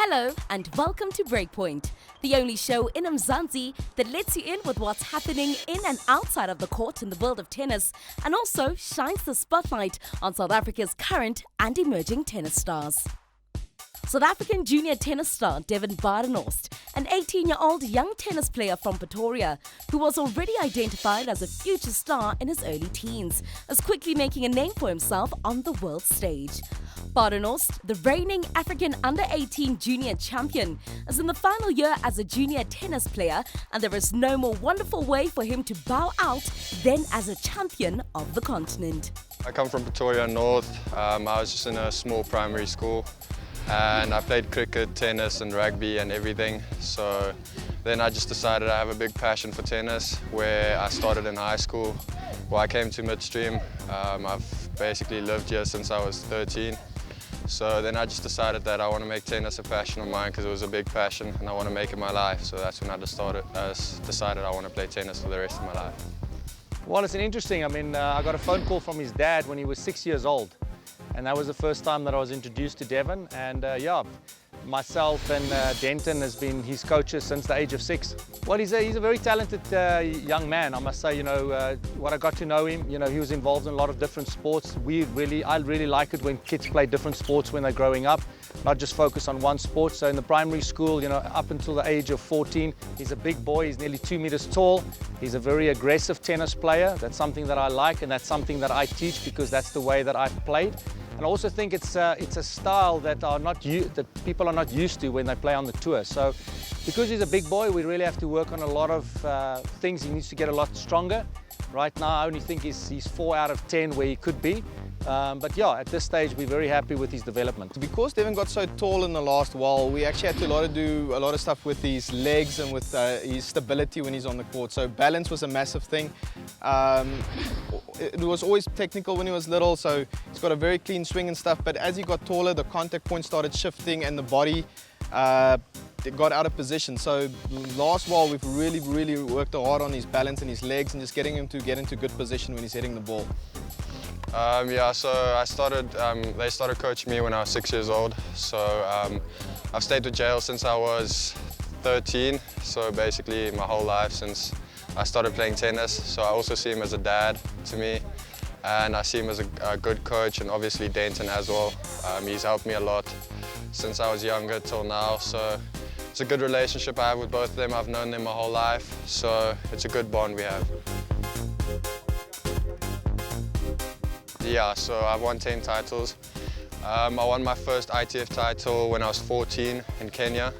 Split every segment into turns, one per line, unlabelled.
Hello and welcome to Breakpoint, the only show in Mzansi that lets you in with what's happening in and outside of the court in the world of tennis and also shines the spotlight on South Africa's current and emerging tennis stars. South African junior tennis star Devin Badenhorst, an 18-year-old young tennis player from Pretoria who was already identified as a future star in his early teens, is quickly making a name for himself on the world stage. Badenhorst, the reigning African under-18 junior champion, is in the final year as a junior tennis player, and there is no more wonderful way for him to bow out than as a champion of the continent.
I come from Pretoria North. I was just in a small primary school and I played cricket, tennis and rugby and everything. So then I just decided I have a big passion for tennis, where I started in high school. Well, I came to midstream. I've basically lived here since I was 13. So then I just decided that I want to make tennis a passion of mine because it was a big passion and I want to make it my life. So that's when I decided I want to play tennis for the rest of my life.
Well, it's interesting. I got a phone call from his dad when he was 6 years old. And that was the first time that I was introduced to Devin. And myself and Denton has been his coaches since the age of 6. Well, he's a very talented young man, I must say. What I got to know him, he was involved in a lot of different sports. I really like it when kids play different sports when they're growing up, not just focus on one sport. So in the primary school, up until the age of 14, he's a big boy. He's nearly 2 meters tall. He's a very aggressive tennis player. That's something that I like, and that's something that I teach because that's the way that I've played. And I also think it's a style that people are not used to when they play on the tour. So because he's a big boy, we really have to work on a lot of things. He needs to get a lot stronger. Right now, I only think he's 4 out of 10 where he could be. But at this stage, we're very happy with his development.
Because Devin got so tall in the last while, we actually had to do a lot of stuff with his legs and with his stability when he's on the court. So balance was a massive thing. It was always technical when he was little, so he's got a very clean swing and stuff. But as he got taller, the contact point started shifting and the body it got out of position. So last while, we've really worked hard on his balance and his legs and just getting him to get into good position when he's hitting the ball.
So they started coaching me when I was 6 years old. So I've stayed with jail since I was 13. So basically my whole life since I started playing tennis. So I also see him as a dad to me. And I see him as a good coach, and obviously Denton as well. He's helped me a lot since I was younger till now. So it's a good relationship I have with both of them. I've known them my whole life. So it's a good bond we have. Yeah, so I've won 10 titles. I won my first ITF title when I was 14 in Kenya.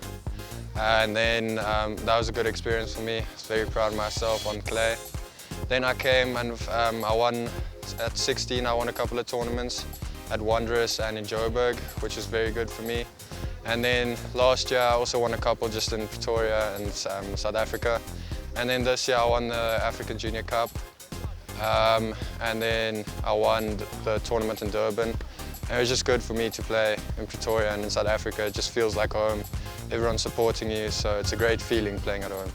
And then that was a good experience for me. I was very proud of myself on clay. Then I came and I won at 16. I won a couple of tournaments at Wanderers and in Joburg, which was very good for me. And then last year I also won a couple just in Pretoria and South Africa. And then this year I won the African Junior Cup. And then I won the tournament in Durban. And it was just good for me to play in Pretoria and in South Africa. It just feels like home. Everyone's supporting you, so it's a great feeling playing at home.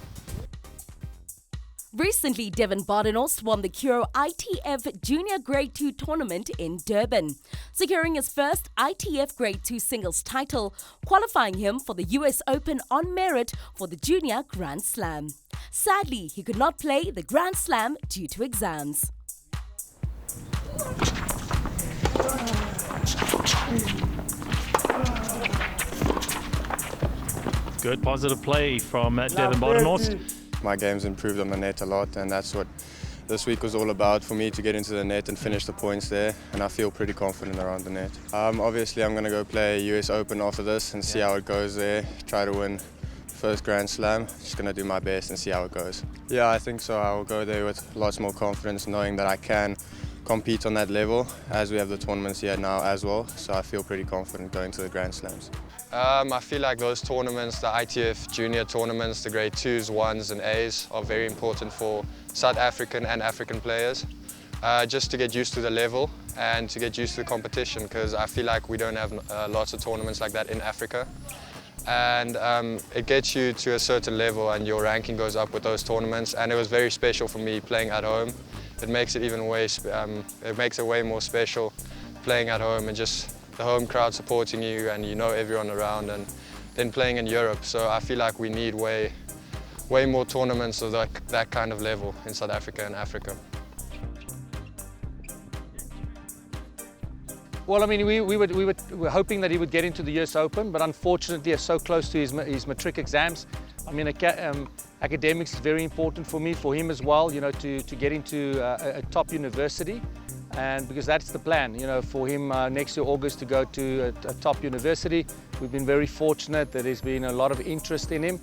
Recently, Devin Badenhorst won the Curo ITF Junior Grade 2 tournament in Durban, securing his first ITF Grade 2 singles title, qualifying him for the US Open on merit for the Junior Grand Slam. Sadly, he could not play the Grand Slam due to exams.
Good positive play from Devin Badenhorst.
My game's improved on the net a lot, and that's what this week was all about for me, to get into the net and finish the points there, and I feel pretty confident around the net. Obviously I'm going to go play US Open after this and see how it goes there, try to win first Grand Slam. Just going to do my best and see how it goes. Yeah, I think so. I will go there with lots more confidence, knowing that I can compete on that level, as we have the tournaments here now as well, so I feel pretty confident going to the Grand Slams. I feel like those tournaments, the ITF junior tournaments, the grade 2s, 1s and As are very important for South African and African players, just to get used to the level and to get used to the competition, because I feel like we don't have lots of tournaments like that in Africa. And it gets you to a certain level and your ranking goes up with those tournaments, and it was very special for me playing at home. It makes it even way more special playing at home, and just the home crowd supporting you, and you know everyone around, and than playing in Europe. So I feel like we need way more tournaments of that kind of level in South Africa and Africa.
Well, I mean, we were hoping that he would get into the US Open, but unfortunately, he's so close to his matric exams. I mean, academics is very important for me, for him as well, you know, to get into a top university, and because that's the plan, you know, for him next year, August, to go to a top university. We've been very fortunate that there's been a lot of interest in him.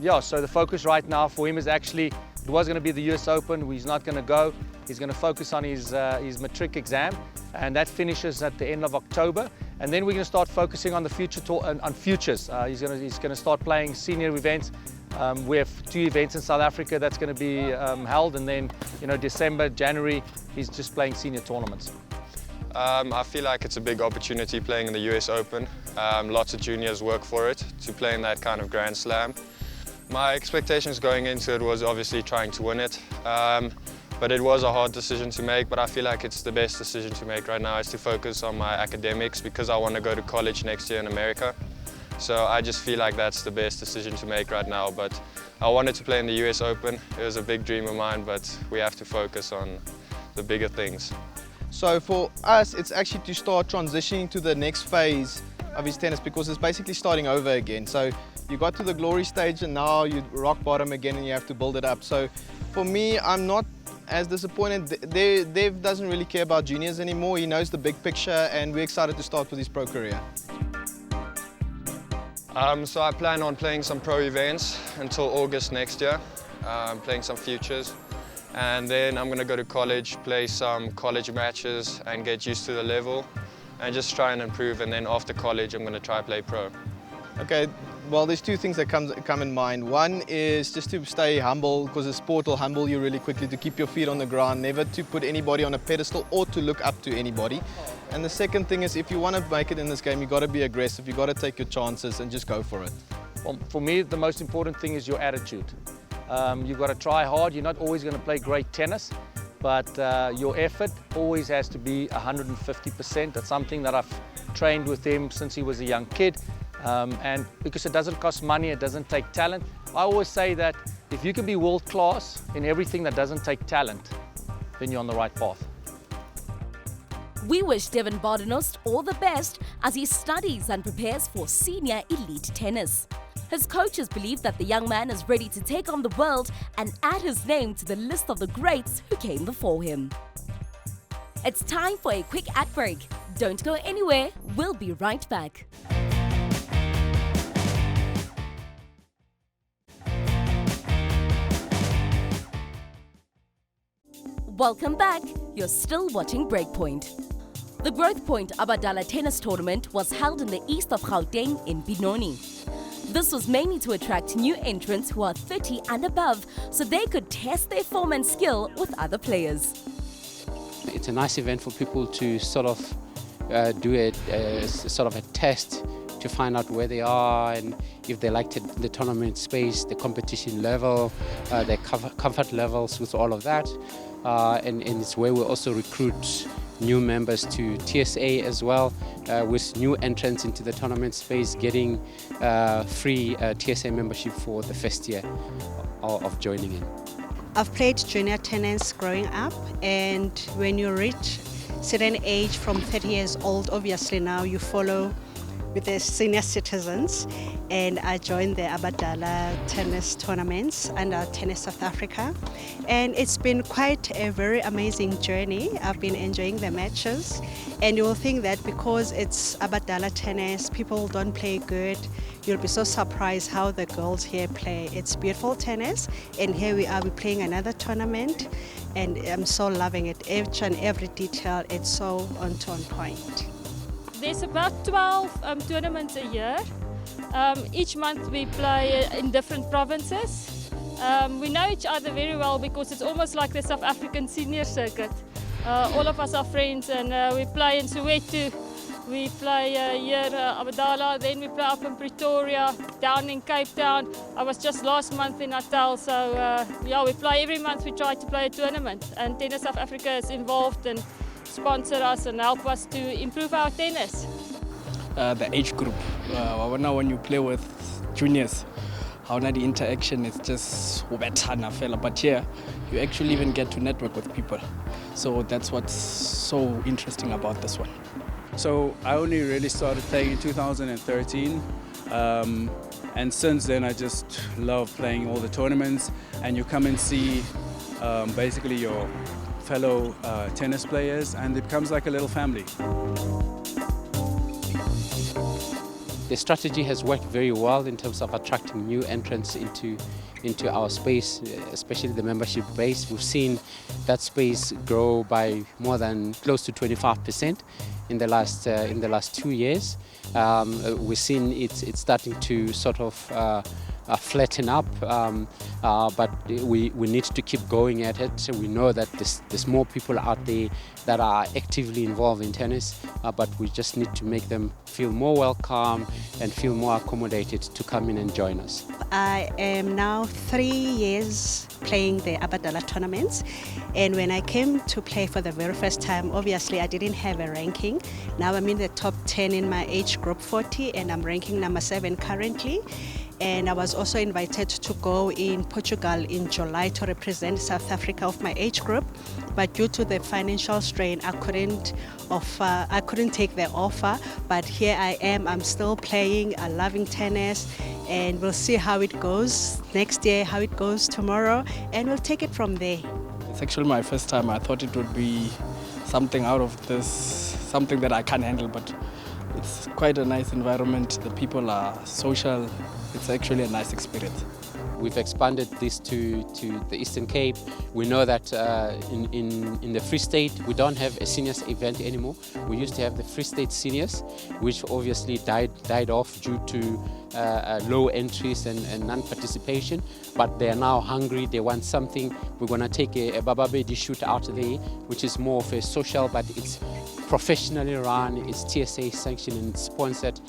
Yeah, so the focus right now for him is actually, it was going to be the US Open. He's not going to go. He's going to focus on his matric exam, and that finishes at the end of October. And then we're going to start focusing on the future on futures. He's going to start playing senior events. We have 2 events in South Africa that's going to be held, and then, you know, December, January, he's just playing senior tournaments.
I feel like it's a big opportunity playing in the US Open. Lots of juniors work for it, to play in that kind of Grand Slam. My expectations going into it was obviously trying to win it, but it was a hard decision to make, but I feel like it's the best decision to make right now, is to focus on my academics, because I want to go to college next year in America. So I just feel like that's the best decision to make right now, but I wanted to play in the US Open. It was a big dream of mine, but we have to focus on the bigger things.
So for us, it's actually to start transitioning to the next phase of his tennis, because it's basically starting over again. So you got to the glory stage and now you rock bottom again and you have to build it up. So for me, I'm not as disappointed. Dave doesn't really care about juniors anymore. He knows the big picture, and we're excited to start with his pro career.
So I plan on playing some pro events until August next year, playing some futures. And then I'm going to go to college, play some college matches and get used to the level and just try and improve. And then after college, I'm going to try play pro.
Okay, well, there's 2 things that come in mind. One is just to stay humble, because the sport will humble you really quickly, to keep your feet on the ground, never to put anybody on a pedestal or to look up to anybody. And the second thing is, if you want to make it in this game, you've got to be aggressive, you've got to take your chances and just go for it.
Well, for me, the most important thing is your attitude. You've got to try hard. You're not always going to play great tennis, but your effort always has to be 150%. That's something that I've trained with him since he was a young kid. And because it doesn't cost money, it doesn't take talent. I always say that if you can be world class in everything that doesn't take talent, then you're on the right path.
We wish Devin Badenhorst all the best as he studies and prepares for senior elite tennis. His coaches believe that the young man is ready to take on the world and add his name to the list of the greats who came before him. It's time for a quick ad break. Don't go anywhere, we'll be right back. Welcome back. You're still watching Breakpoint. The Growth Point Abadala Tennis Tournament was held in the east of Gauteng in Benoni. This was mainly to attract new entrants who are 30 and above, so they could test their form and skill with other players.
It's a nice event for people to sort of do a sort of a test to find out where they are and if they like the tournament space, the competition level, their comfort levels with all of that. And it's where we also recruit new members to TSA as well, with new entrants into the tournament space getting free TSA membership for the first year of joining in.
I've played junior tennis growing up, and when you reach certain age from 30 years old, obviously now you follow with the senior citizens, and I joined the Abadala tennis tournaments under Tennis South Africa, and it's been quite a very amazing journey. I've been enjoying the matches, and you will think that because it's Abadala tennis, people don't play good. You'll be so surprised how the girls here play. It's beautiful tennis, and here we are, we're playing another tournament, and I'm so loving it. Each and every detail, it's so on point.
There's about 12 tournaments a year. Each month we play in different provinces. We know each other very well because it's almost like the South African senior circuit. All of us are friends, and we play in Soweto, we play here Abadala, then we play up in Pretoria, down in Cape Town. I was just last month in Natal, so yeah, we play every month. We try to play a tournament, and Tennis South Africa is involved and sponsor us and help us to improve our tennis.
the age group. Now when you play with juniors, how now the interaction is just better, but here you actually even get to network with people. So that's what's so interesting about this one.
So I only really started playing in 2013, and since then I just love playing all the tournaments, and you come and see basically your fellow tennis players, and it becomes like a little family.
The strategy has worked very well in terms of attracting new entrants into our space, especially the membership base. We've seen that space grow by more than close to 25% in the last 2 years. We've seen it's starting to sort of flatten up, but we need to keep going at it. We know that there's more people out there that are actively involved in tennis, but we just need to make them feel more welcome and feel more accommodated to come in and join us.
I am now 3 years playing the Abadala tournaments, and when I came to play for the very first time, obviously I didn't have a ranking. Now I'm in the top 10 in my age group 40, and I'm ranking number 7 currently. And I was also invited to go in Portugal in July to represent South Africa of my age group, but due to the financial strain, I couldn't take the offer. But here I am, I'm still playing, I'm loving tennis, and we'll see how it goes next year, how it goes tomorrow, and we'll take it from there.
It's actually my first time. I thought it would be something out of this, something that I can't handle, but it's quite a nice environment. The people are social. It's actually a nice experience.
We've expanded this to the Eastern Cape. We know that in the Free State, we don't have a seniors event anymore. We used to have the Free State seniors, which obviously died off due to low entries and non-participation. But they are now hungry, they want something. We're going to take a Bababedi shoot out there, which is more of a social, but it's professionally run, it's TSA sanctioned and sponsored,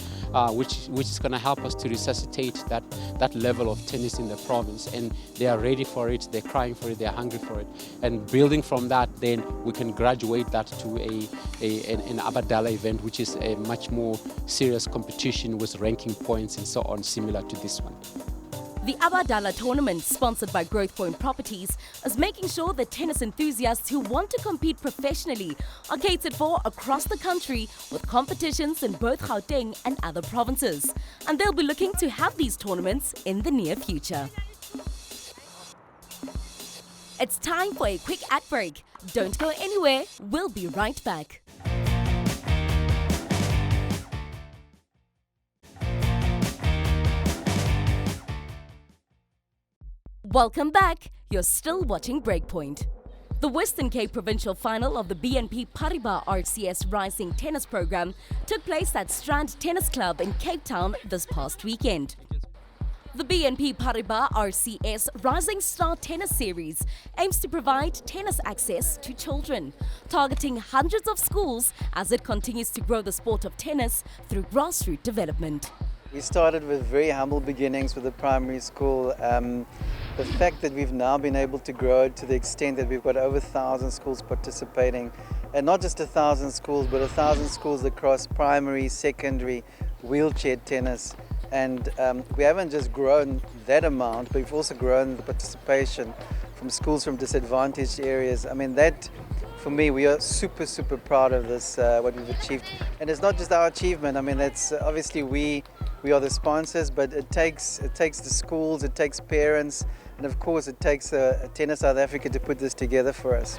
which is going to help us to resuscitate that level of tennis in the province. And they are ready for it, they're crying for it, they're hungry for it. And building from that, then we can graduate that to an Abadala event, which is a much more serious competition with ranking points and so on, similar to this one.
The Abadala tournament, sponsored by Growth Point Properties, is making sure that tennis enthusiasts who want to compete professionally are catered for across the country, with competitions in both Gauteng and other provinces. And they'll be looking to have these tournaments in the near future. It's time for a quick ad break. Don't go anywhere, we'll be right back. Welcome back. You're still watching Breakpoint. The Western Cape Provincial Final of the BNP Paribas RCS Rising Tennis Program took place at Strand Tennis Club in Cape Town this past weekend. The BNP Paribas RCS Rising Star Tennis Series aims to provide tennis access to children, targeting hundreds of schools as it continues to grow the sport of tennis through grassroots development.
We started with very humble beginnings with the primary school. The fact that we've now been able to grow it to the extent that we've got over 1,000 schools participating, and not just 1,000 schools, but 1,000 schools across primary, secondary, wheelchair tennis. And we haven't just grown that amount, but we've also grown the participation from schools from disadvantaged areas. I mean, that, for me, we are super proud of this, what we've achieved. And it's not just our achievement. I mean, that's obviously we are the sponsors, but it takes the schools, it takes parents, and of course it takes Tennis South Africa to put this together for us.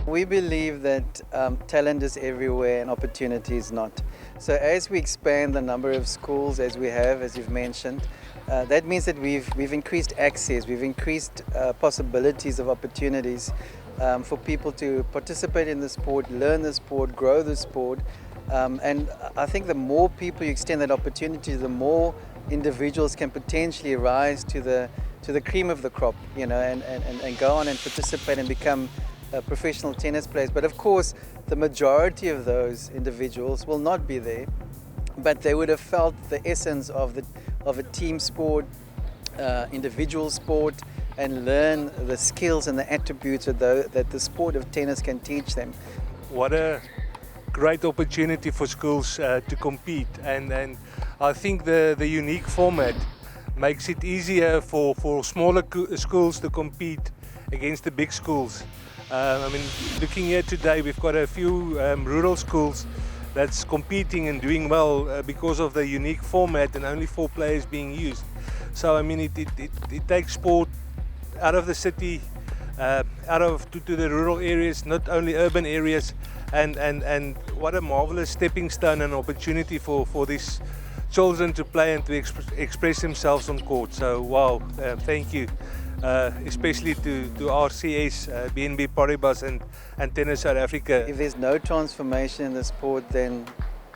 We believe that talent is everywhere and opportunity is not. So as we expand the number of schools as we have, as you've mentioned, that means that we've increased access, we've increased possibilities of opportunities for people to participate in the sport, learn the sport, grow the sport. And I think the more people you extend that opportunity, the more individuals can potentially rise to the cream of the crop, you know, and go on and participate and become professional tennis players. But of course, the majority of those individuals will not be there, but they would have felt the essence of a team sport, individual sport, and learn the skills and the attributes that the sport of tennis can teach them.
what a great opportunity for schools to compete, and I think the unique format makes it easier for smaller schools to compete against the big schools. I mean, looking here today, we've got a few rural schools that's competing and doing well because of the unique format and only 4 players being used. So I mean, it takes sport out of the city, to the rural areas, not only urban areas, and what a marvelous stepping stone and opportunity for these children to play and to express themselves on court. So wow, thank you, especially to RCS, BNB Paribas and Tennis South Africa.
If there's no transformation in the sport, then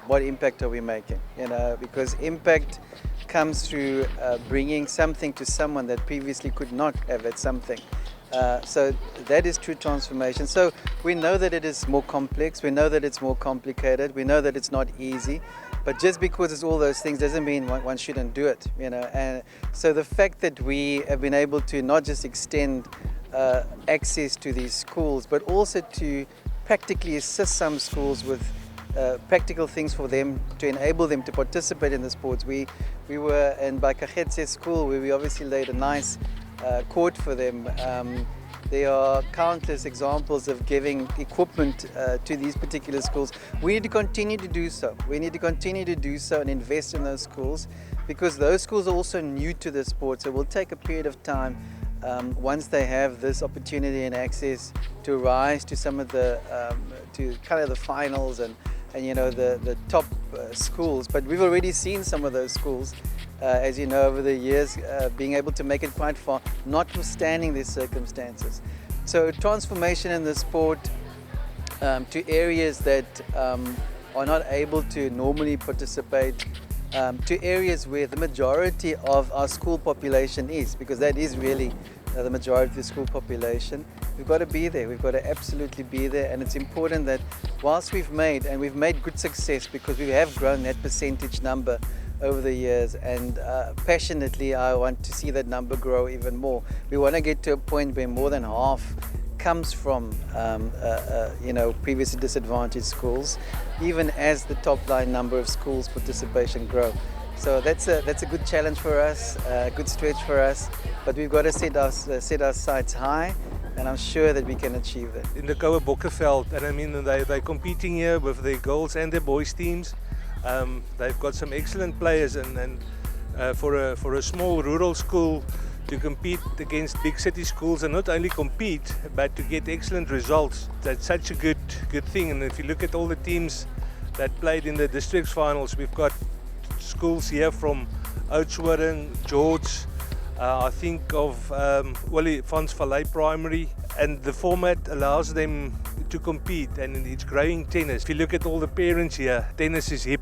what impact are we making? You know, because impact comes through bringing something to someone that previously could not have had something. So that is true transformation. So we know that it is more complex, we know that it's more complicated, we know that it's not easy, but just because it's all those things doesn't mean one shouldn't do it, you know. And so the fact that we have been able to not just extend access to these schools, but also to practically assist some schools with practical things for them to enable them to participate in the sports. We were in Bakagetse school where we obviously laid a nice court for them. There are countless examples of giving equipment to these particular schools. We need to continue to do so. We need to continue to do so and invest in those schools, because those schools are also new to the sport. So it will take a period of time once they have this opportunity and access to rise to some of the to kind of the finals and you know the top schools. But we've already seen some of those schools, as you know, over the years, being able to make it quite far, notwithstanding these circumstances. So transformation in the sport to areas that are not able to normally participate, to areas where the majority of our school population is, because that is really the majority of the school population. We've got to be there, we've got to absolutely be there, and it's important that whilst we've made good success, because we have grown that percentage number over the years, and passionately I want to see that number grow even more. We want to get to a point where more than half comes from you know, previously disadvantaged schools, even as the top line number of schools participation grow. So that's a good challenge for us, a good stretch for us, but we've got to set our sights high, and I'm sure that we can achieve that.
In the Koue Bokkeveld, and I mean they're competing here with their girls and their boys teams. They've got some excellent players, and for a small rural school to compete against big city schools, and not only compete but to get excellent results, that's such a good thing. And if you look at all the teams that played in the districts finals, we've got schools here from Oudtshoorn, George, I think of Willie Vans Valley Primary, and the format allows them to compete, and it's growing tennis. If you look at all the parents here, tennis is hip.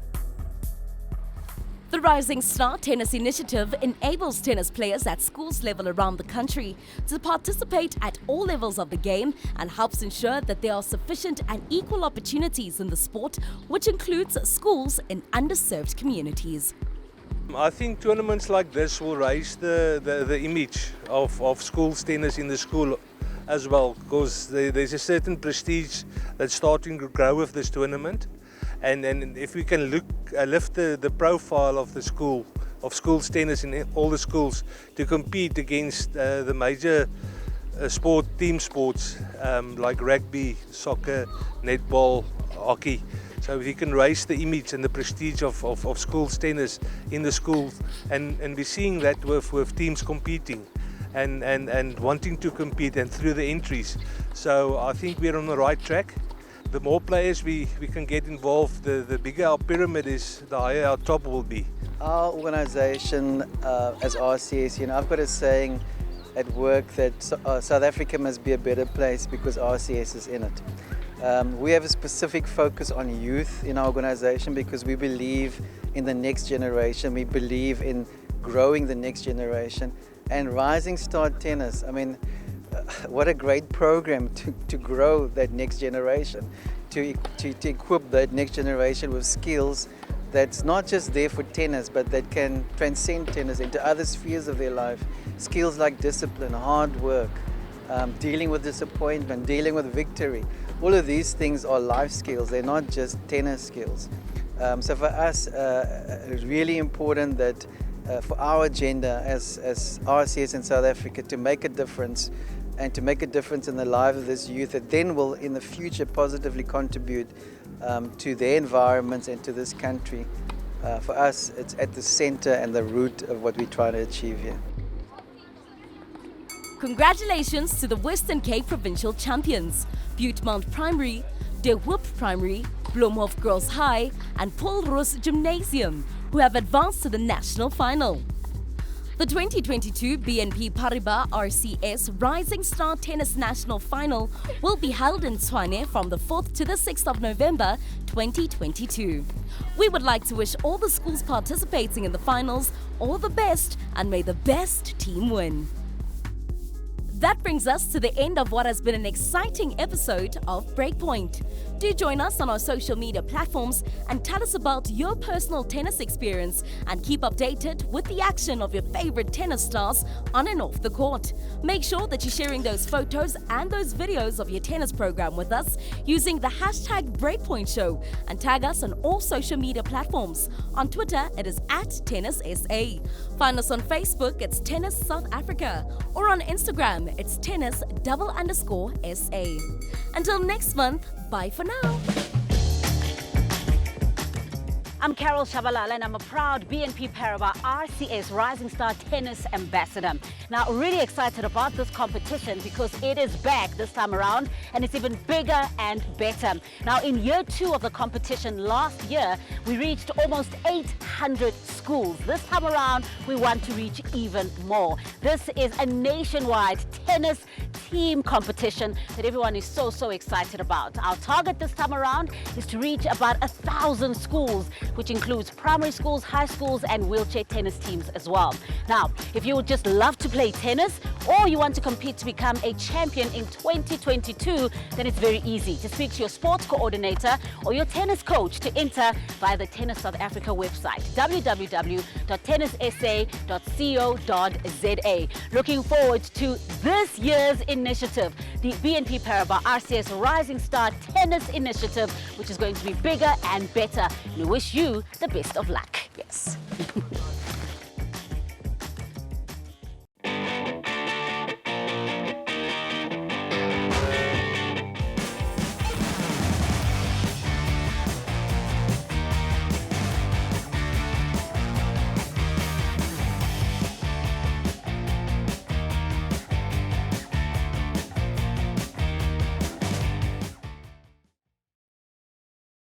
The Rising Star Tennis Initiative enables tennis players at schools level around the country to participate at all levels of the game, and helps ensure that there are sufficient and equal opportunities in the sport, which includes schools in underserved communities.
I think tournaments like this will raise the image of schools tennis in the school as well, because there's a certain prestige that's starting to grow with this tournament. And if we can lift the profile of the schools tennis in all the schools to compete against the major team sports like rugby, soccer, netball, hockey. So if you can raise the image and the prestige of schools tennis in the schools, and we're seeing that with teams competing and wanting to compete and through the entries. So I think we're on the right track. The more players we can get involved, the bigger our pyramid is, the higher our top will be.
Our organisation as RCS, you know, I've got a saying at work that South Africa must be a better place because RCS is in it. We have a specific focus on youth in our organisation because we believe in the next generation, we believe in growing the next generation. And Rising Star Tennis, I mean, what a great program to grow that next generation, to equip that next generation with skills that's not just there for tennis, but that can transcend tennis into other spheres of their life. Skills like discipline, hard work, dealing with disappointment, dealing with victory. all of these things are life skills. They're not just tennis skills. So for us, it's really important that for our agenda as RCS in South Africa to make a difference and to make a difference in the lives of this youth that then will in the future positively contribute to their environments and to this country. For us, it's at the center and the root of what we're trying to achieve here.
Congratulations to the Western Cape Provincial Champions, Butemont Primary, De Hoop Primary, Bloemhof Girls High and Paul Roos Gymnasium, who have advanced to the national final. The 2022 BNP Paribas RCS Rising Star Tennis National Final will be held in Tshwane from the 4th to the 6th of November 2022. We would like to wish all the schools participating in the finals all the best and may the best team win. That brings us to the end of what has been an exciting episode of Breakpoint. Do join us on our social media platforms and tell us about your personal tennis experience and keep updated with the action of your favorite tennis stars on and off the court. Make sure that you're sharing those photos and those videos of your tennis program with us using the hashtag Breakpoint Show and tag us on all social media platforms. On Twitter, it is @TennisSA. Find us on Facebook, it's Tennis South Africa, or on Instagram, it's tennis_SA. Until next month, bye for now.
I'm Carol Shabalala and I'm a proud BNP Paribas RCS Rising Star Tennis Ambassador. Now, really excited about this competition because it is back this time around and it's even bigger and better. Now, in year 2 of the competition last year, we reached almost 800 schools. This time around, we want to reach even more. This is a nationwide tennis team competition that everyone is so excited about. Our target this time around is to reach about 1,000 schools, which includes primary schools, high schools, and wheelchair tennis teams as well. Now, if you would just love to play tennis or you want to compete to become a champion in 2022, then it's very easy. Just speak to your sports coordinator or your tennis coach to enter via the Tennis South Africa website, www.tennissa.co.za. Looking forward to this year's initiative, the BNP Paribas RCS Rising Star Tennis Initiative, which is going to be bigger and better. We wish you the best of luck. Yes.